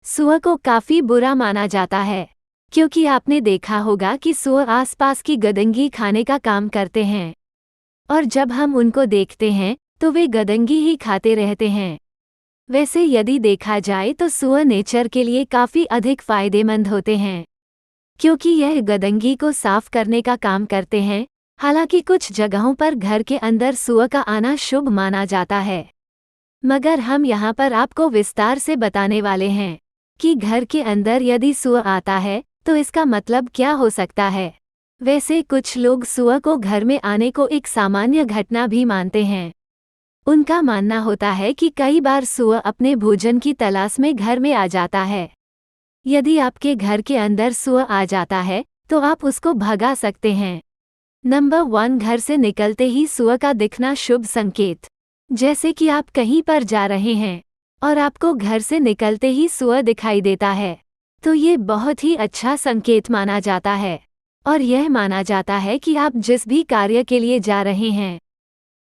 सुअर को काफी बुरा माना जाता है, क्योंकि आपने देखा होगा कि सुअर आसपास की गंदगी खाने का काम करते हैं, और जब हम उनको देखते हैं तो वे गंदगी ही खाते रहते हैं। वैसे यदि देखा जाए तो सुअर नेचर के लिए काफी अधिक फायदेमंद होते हैं, क्योंकि यह गंदगी को साफ करने का काम करते हैं। हालांकि कुछ जगहों पर घर के अंदर सुअर का आना शुभ माना जाता है, मगर हम यहाँ पर आपको विस्तार से बताने वाले हैं कि घर के अंदर यदि सुअर आता है तो इसका मतलब क्या हो सकता है। वैसे कुछ लोग सुअर को घर में आने को एक सामान्य घटना भी मानते हैं। उनका मानना होता है कि कई बार सुअर अपने भोजन की तलाश में घर में आ जाता है। यदि आपके घर के अंदर सुअर आ जाता है तो आप उसको भगा सकते हैं। नंबर 1, घर से निकलते ही सुअर का दिखना शुभ संकेत। जैसे कि आप कहीं पर जा रहे हैं और आपको घर से निकलते ही सुअर दिखाई देता है, तो ये बहुत ही अच्छा संकेत माना जाता है, और यह माना जाता है कि आप जिस भी कार्य के लिए जा रहे हैं,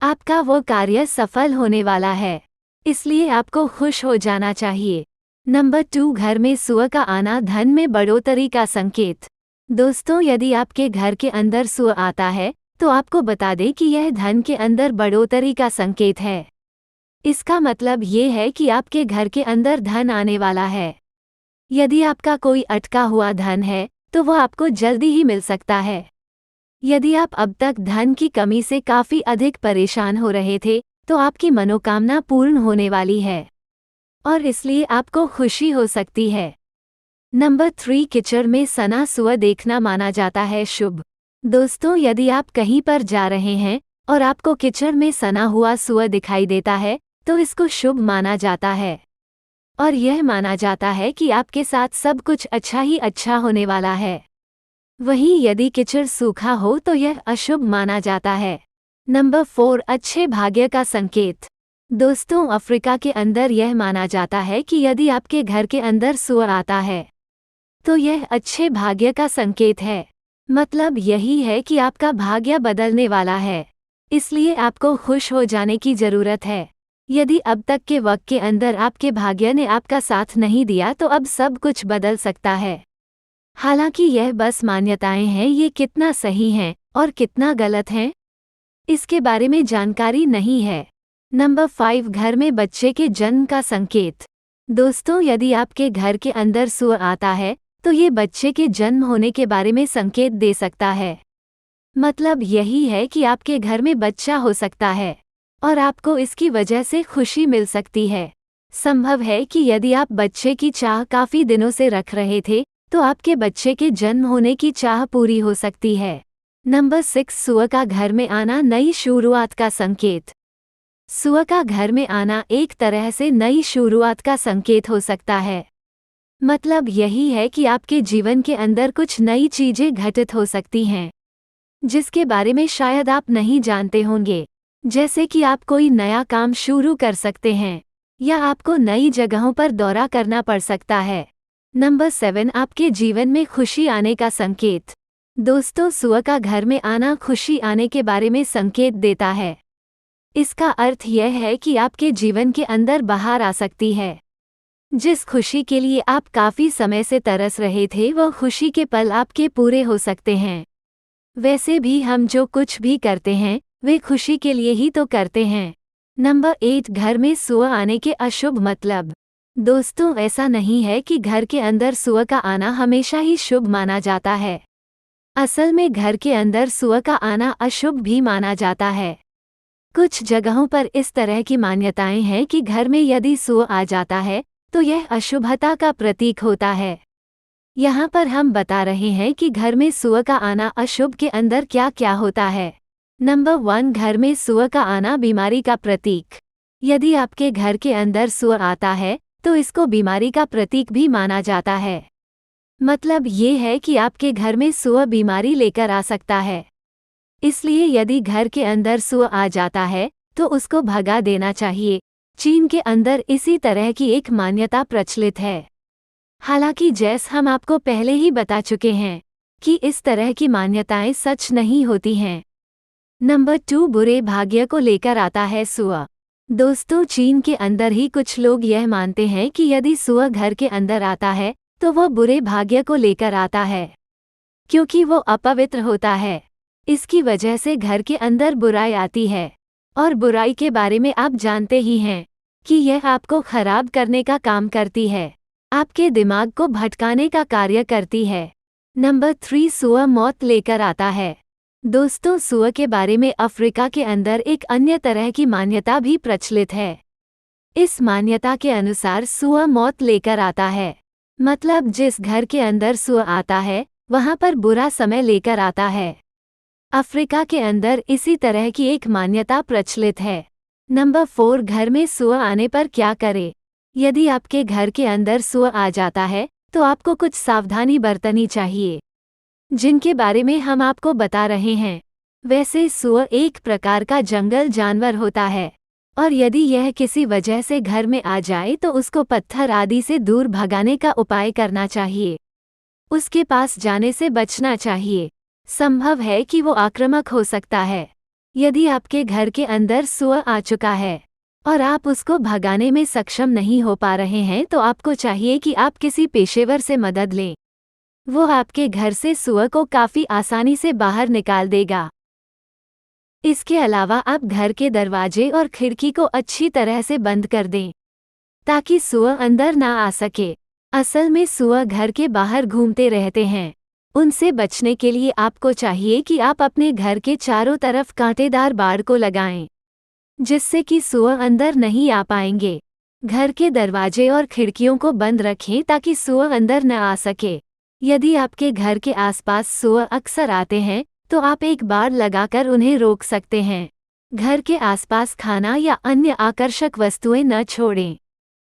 आपका वो कार्य सफल होने वाला है, इसलिए आपको खुश हो जाना चाहिए। नंबर 2, घर में सुअर का आना धन में बढ़ोतरी का संकेत। दोस्तों, यदि आपके घर के अंदर सुअर आता है तो आपको बता दें कि यह धन के अंदर बढ़ोतरी का संकेत है। इसका मतलब ये है कि आपके घर के अंदर धन आने वाला है। यदि आपका कोई अटका हुआ धन है तो वह आपको जल्दी ही मिल सकता है। यदि आप अब तक धन की कमी से काफी अधिक परेशान हो रहे थे तो आपकी मनोकामना पूर्ण होने वाली है, और इसलिए आपको खुशी हो सकती है। नंबर 3, कीचड़ में सना सुअर देखना माना जाता है शुभ। दोस्तों, यदि आप कहीं पर जा रहे हैं और आपको कीचड़ में सना हुआ सुअर दिखाई देता है तो इसको शुभ माना जाता है, और यह माना जाता है कि आपके साथ सब कुछ अच्छा ही अच्छा होने वाला है। वहीं यदि कीचड़ सूखा हो तो यह अशुभ माना जाता है। नंबर 4, अच्छे भाग्य का संकेत। दोस्तों, अफ्रीका के अंदर यह माना जाता है कि यदि आपके घर के अंदर सुअर आता है तो यह अच्छे भाग्य का संकेत है। मतलब यही है कि आपका भाग्य बदलने वाला है, इसलिए आपको खुश हो जाने की जरूरत है। यदि अब तक के वक्त के अंदर आपके भाग्य ने आपका साथ नहीं दिया तो अब सब कुछ बदल सकता है। हालांकि यह बस मान्यताएं हैं, ये कितना सही हैं और कितना गलत हैं, इसके बारे में जानकारी नहीं है। नंबर 5, घर में बच्चे के जन्म का संकेत। दोस्तों, यदि आपके घर के अंदर सुअर आता है तो ये बच्चे के जन्म होने के बारे में संकेत दे सकता है। मतलब यही है कि आपके घर में बच्चा हो सकता है और आपको इसकी वजह से खुशी मिल सकती है। संभव है कि यदि आप बच्चे की चाह काफी दिनों से रख रहे थे तो आपके बच्चे के जन्म होने की चाह पूरी हो सकती है। नंबर 6, सुअर का घर में आना नई शुरुआत का संकेत। सुअर का घर में आना एक तरह से नई शुरुआत का संकेत हो सकता है। मतलब यही है कि आपके जीवन के अंदर कुछ नई चीजें घटित हो सकती हैं, जिसके बारे में शायद आप नहीं जानते होंगे। जैसे कि आप कोई नया काम शुरू कर सकते हैं या आपको नई जगहों पर दौरा करना पड़ सकता है। नंबर 7, आपके जीवन में खुशी आने का संकेत। दोस्तों, सुअर का घर में आना खुशी आने के बारे में संकेत देता है। इसका अर्थ यह है कि आपके जीवन के अंदर बहार आ सकती है। जिस खुशी के लिए आप काफी समय से तरस रहे थे वह खुशी के पल आपके पूरे हो सकते हैं। वैसे भी हम जो कुछ भी करते हैं वे खुशी के लिए ही तो करते हैं। नंबर 8, घर में सुअर आने के अशुभ मतलब। दोस्तों, ऐसा नहीं है कि घर के अंदर सुअर का आना हमेशा ही शुभ माना जाता है। असल में घर के अंदर सुअर का आना अशुभ भी माना जाता है। कुछ जगहों पर इस तरह की मान्यताएं हैं कि घर में यदि सुअर आ जाता है तो यह अशुभता का प्रतीक होता है। यहाँ पर हम बता रहे हैं कि घर में सुअर का आना अशुभ के अंदर क्या क्या होता है। नंबर 1, घर में सुअर का आना बीमारी का प्रतीक। यदि आपके घर के अंदर सुअर आता है तो इसको बीमारी का प्रतीक भी माना जाता है। मतलब ये है कि आपके घर में सुअर बीमारी लेकर आ सकता है, इसलिए यदि घर के अंदर सुअर आ जाता है तो उसको भगा देना चाहिए। चीन के अंदर इसी तरह की एक मान्यता प्रचलित है। हालांकि जैस हम आपको पहले ही बता चुके हैं कि इस तरह की मान्यताएं सच नहीं होती हैं। नंबर 2, बुरे भाग्य को लेकर आता है सुअर। दोस्तों, चीन के अंदर ही कुछ लोग यह मानते हैं कि यदि सुअर घर के अंदर आता है तो वह बुरे भाग्य को लेकर आता है, क्योंकि वो अपवित्र होता है। इसकी वजह से घर के अंदर बुराई आती है, और बुराई के बारे में आप जानते ही हैं कि यह आपको खराब करने का काम करती है, आपके दिमाग को भटकाने का कार्य करती है। नंबर 3, सुअर मौत लेकर आता है। दोस्तों, सुअर के बारे में अफ्रीका के अंदर एक अन्य तरह की मान्यता भी प्रचलित है। इस मान्यता के अनुसार सुअर मौत लेकर आता है, मतलब जिस घर के अंदर सुअर आता है वहां पर बुरा समय लेकर आता है। अफ्रीका के अंदर इसी तरह की एक मान्यता प्रचलित है। नंबर 4, घर में सुअर आने पर क्या करें। यदि आपके घर के अंदर सुअर आ जाता है तो आपको कुछ सावधानी बरतनी चाहिए, जिनके बारे में हम आपको बता रहे हैं। वैसे सुअर एक प्रकार का जंगल जानवर होता है, और यदि यह किसी वजह से घर में आ जाए तो उसको पत्थर आदि से दूर भगाने का उपाय करना चाहिए। उसके पास जाने से बचना चाहिए। संभव है कि वो आक्रामक हो सकता है। यदि आपके घर के अंदर सुअर आ चुका है और आप उसको भगाने में सक्षम नहीं हो पा रहे हैं तो आपको चाहिए कि आप किसी पेशेवर से मदद लें। वो आपके घर से सुअर को काफ़ी आसानी से बाहर निकाल देगा। इसके अलावा आप घर के दरवाजे और खिड़की को अच्छी तरह से बंद कर दें, ताकि सुअर अंदर ना आ सके। असल में सुअर घर के बाहर घूमते रहते हैं। उनसे बचने के लिए आपको चाहिए कि आप अपने घर के चारों तरफ कांटेदार बाड़ को लगाएं, जिससे कि सुअर अंदर नहीं आ पाएंगे। घर के दरवाजे और खिड़कियों को बंद रखें ताकि सुअर अंदर न आ सके। यदि आपके घर के आसपास सुअर अक्सर आते हैं तो आप एक बाड़ लगाकर उन्हें रोक सकते हैं। घर के आसपास खाना या अन्य आकर्षक वस्तुएं न छोड़ें।